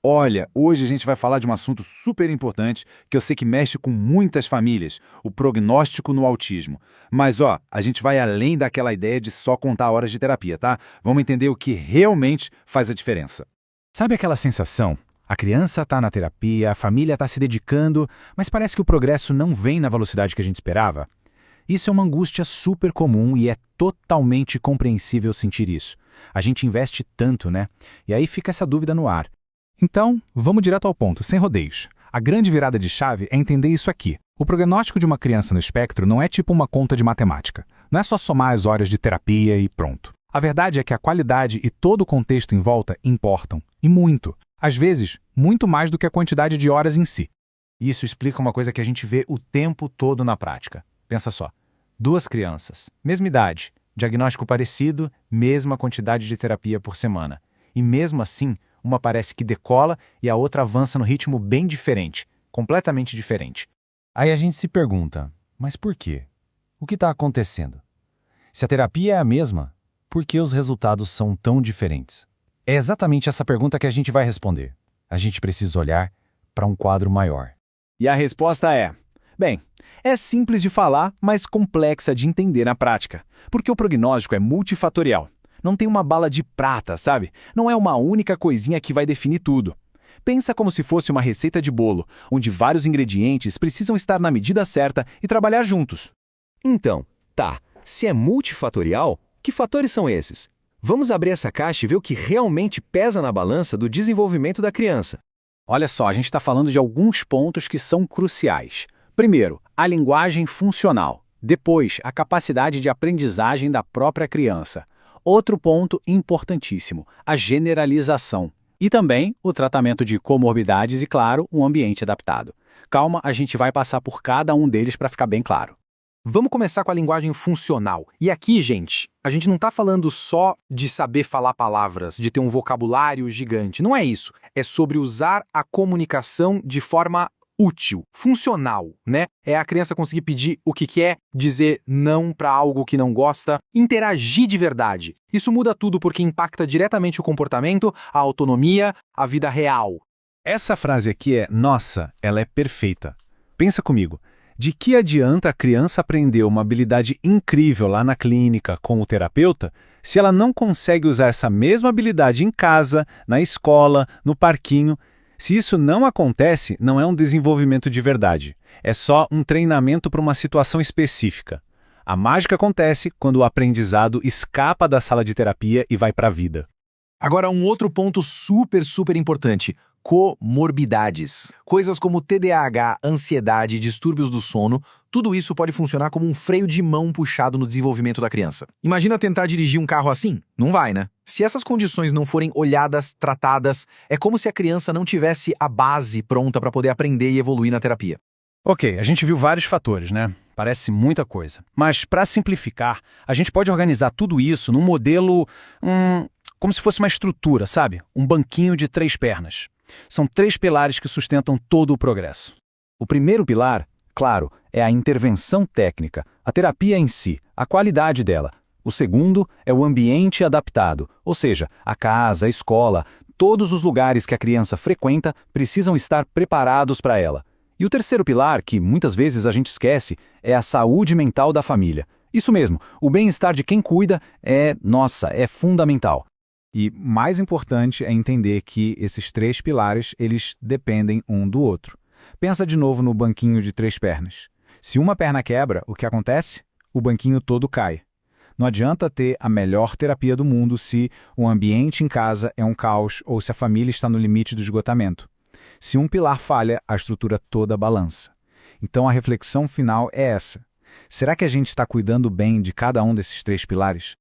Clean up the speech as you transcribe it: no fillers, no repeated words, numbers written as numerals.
Olha, hoje a gente vai falar de um assunto super importante que eu sei que mexe com muitas famílias, o prognóstico no autismo. Mas ó, a gente vai além daquela ideia de só contar horas de terapia, tá? Vamos entender o que realmente faz a diferença. Sabe aquela sensação? A criança está na terapia, a família está se dedicando, mas parece que o progresso não vem na velocidade que a gente esperava? Isso é uma angústia super comum e é totalmente compreensível sentir isso. A gente investe tanto, né? E aí fica essa dúvida no ar. Então, vamos direto ao ponto, sem rodeios. A grande virada de chave é entender isso aqui. O prognóstico de uma criança no espectro não é tipo uma conta de matemática. Não é só somar as horas de terapia e pronto. A verdade é que a qualidade e todo o contexto em volta importam, e muito. Às vezes, muito mais do que a quantidade de horas em si. Isso explica uma coisa que a gente vê o tempo todo na prática. Pensa só. Duas crianças, mesma idade, diagnóstico parecido, mesma quantidade de terapia por semana. E mesmo assim, uma parece que decola e a outra avança no ritmo bem diferente, completamente diferente. Aí a gente se pergunta, mas por quê? O que está acontecendo? Se a terapia é a mesma, por que os resultados são tão diferentes? É exatamente essa pergunta que a gente vai responder. A gente precisa olhar para um quadro maior. E a resposta é: bem, é simples de falar, mas complexa de entender na prática, porque o prognóstico é multifatorial. Não tem uma bala de prata, sabe? Não é uma única coisinha que vai definir tudo. Pensa como se fosse uma receita de bolo, onde vários ingredientes precisam estar na medida certa e trabalhar juntos. Então, tá, se é multifatorial, que fatores são esses? Vamos abrir essa caixa e ver o que realmente pesa na balança do desenvolvimento da criança. Olha só, a gente está falando de alguns pontos que são cruciais. Primeiro, a linguagem funcional. Depois, a capacidade de aprendizagem da própria criança. Outro ponto importantíssimo, a generalização. E também o tratamento de comorbidades e, claro, um ambiente adaptado. Calma, a gente vai passar por cada um deles para ficar bem claro. Vamos começar com a linguagem funcional. E aqui, gente, a gente não está falando só de saber falar palavras, de ter um vocabulário gigante. Não é isso. É sobre usar a comunicação de forma útil, funcional, né? É a criança conseguir pedir o que quer, dizer não para algo que não gosta, interagir de verdade. Isso muda tudo porque impacta diretamente o comportamento, a autonomia, a vida real. Essa frase aqui nossa, ela é perfeita. Pensa comigo. De que adianta a criança aprender uma habilidade incrível lá na clínica com o terapeuta se ela não consegue usar essa mesma habilidade em casa, na escola, no parquinho? Se isso não acontece, não é um desenvolvimento de verdade. É só um treinamento para uma situação específica. A mágica acontece quando o aprendizado escapa da sala de terapia e vai para a vida. Agora, um outro ponto super importante. Comorbidades. Coisas como TDAH, ansiedade, distúrbios do sono, tudo isso pode funcionar como um freio de mão puxado no desenvolvimento da criança. Imagina tentar dirigir um carro assim? Não vai, né? Se essas condições não forem olhadas, tratadas, é como se a criança não tivesse a base pronta para poder aprender e evoluir na terapia. Ok, a gente viu vários fatores, né? Parece muita coisa. Mas, para simplificar, a gente pode organizar tudo isso num modelo, como se fosse uma estrutura, sabe? Um banquinho de 3 pernas. São 3 pilares que sustentam todo o progresso. O primeiro pilar, claro, é a intervenção técnica, a terapia em si, a qualidade dela. O segundo é o ambiente adaptado, ou seja, a casa, a escola, todos os lugares que a criança frequenta precisam estar preparados para ela. E o terceiro pilar, que muitas vezes a gente esquece, é a saúde mental da família. Isso mesmo, o bem-estar de quem cuida é fundamental. E mais importante é entender que esses 3 pilares, eles dependem um do outro. Pensa de novo no banquinho de 3 pernas. Se uma perna quebra, o que acontece? O banquinho todo cai. Não adianta ter a melhor terapia do mundo se o ambiente em casa é um caos ou se a família está no limite do esgotamento. Se um pilar falha, a estrutura toda balança. Então a reflexão final é essa. Será que a gente está cuidando bem de cada um desses 3 pilares?